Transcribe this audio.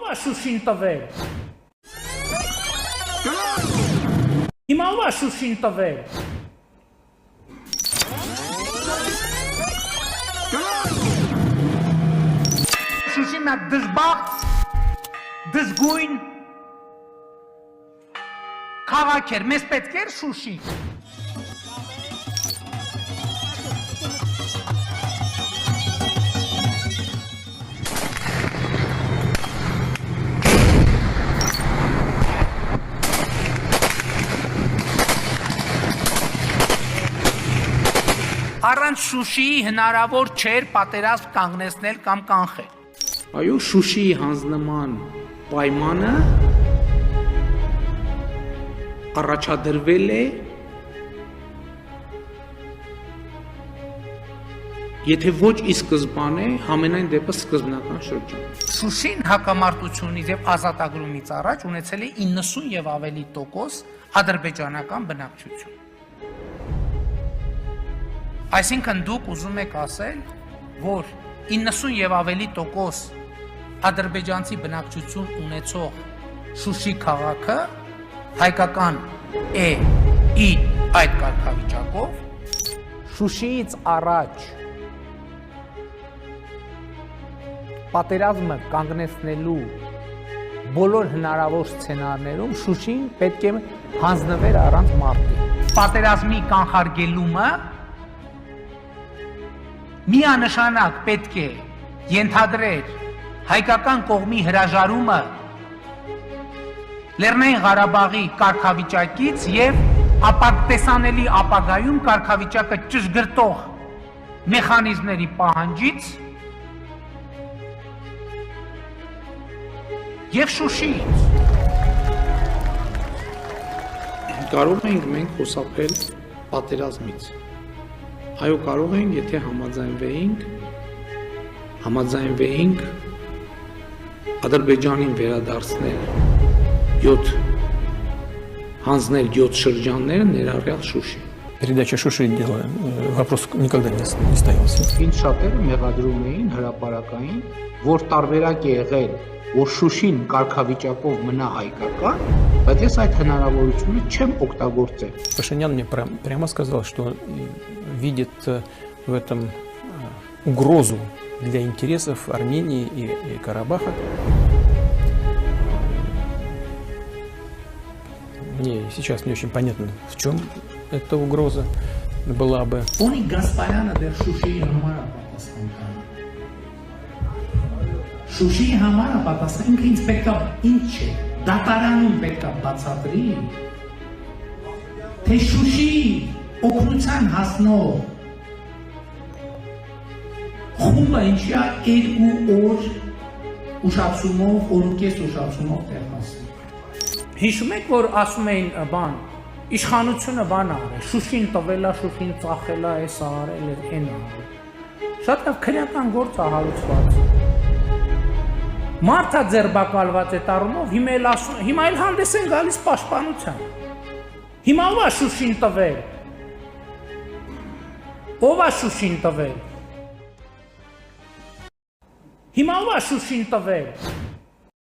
ով է Շուշին տվել։ Հիմա ով է Շուշին տվել։ Շուշին է դժբախտ, դժգույն քաղաք էր, մեզ պետք էր Շուշի։ Առանց Շուշիի հնարավոր չէր պատերազմ կանգնեցնել կամ կանխել։ Այո, Շուշիի հանձնման պայմանը առաջադրվել է, եթե ոչ ի սկզբանե, համենայն դեպս սկզբնական շրջան։ Շուշին հակամարտությունից եւ ազատագրումից առաջ ունեցել է 90 եւ ավելի տոկոս ադրբեջանական բնակչություն։ Այսինքն դուք ուզում եք ասել, որ 90 եւ ավելի տոկոս ադրբեջանցի բնակչություն ունեցող Շուշի քաղաքը հայկական է այդ կարգավիճակով Շուշիից առաջ պատերազմը կանգնեցնելու բոլոր հնարավոր սցենարներում Շուշին պետք է հանձնվեր առանց մարտի։ Պատերազմի կանխարգելումը միանշանակ պետք է ենթադրեր հայկական կողմի հրաժարումը Լեռնային Ղարաբաղի կարգավիճակից եւ տեսանելի ապագայում կարգավիճակը ճշգրտող մեխանիզմների պահանջից եւ Շուշիից։ Կարող ենք մենք խուսափել պատերազմից։ Այո, կարող ենք, եթե համաձայնվեինք Ադրբեջանին վերադարձնել 7 շրջանները, ներառյալ Շուշի։ Передача Шуши делаем. Вопрос никогда не ставился. Ինձ շատերը մեղադրում էին հրապարակային, որ տարբերակ է եղել, որ Շուշին կարգավիճակով մնա հայկական, բայց ես այդ հնարավորությունը չեմ օգտագործել։ Пашинян мне прямо сказал, что видит в этом угрозу для интересов Армении и Карабаха. Мне сейчас не очень понятно, в чем эта угроза была бы. Ունի Գասպարյանը դեռ Շուշիի համար պատասխան տան։ Շուշիի համար պատասխան ինքը ինձ պետք է ինչ չէ, դատարանում պետք է բացատրի, թե Շուշիի օգնության հասնող խումբը ինչի է 2 օր ուշացումով, օրուկես ուշացումով տեղասի։ Հիշում եք, որ ասում էին բան, իշխանությունը բան արել, Շուշին տվելա, Շուշին ծախելա, էս արել էր, են արել։ Շատ լավ քրեական գործ է հարուցված։ Մարդը ձերբակալված է տարումով, հիմա էլ հանդես են գալիս պաշտպանության։ Հիմա ով է Շուշին տվել։ Ով է Շուշին տվել։ Հիմա ով է Շուշին տվել։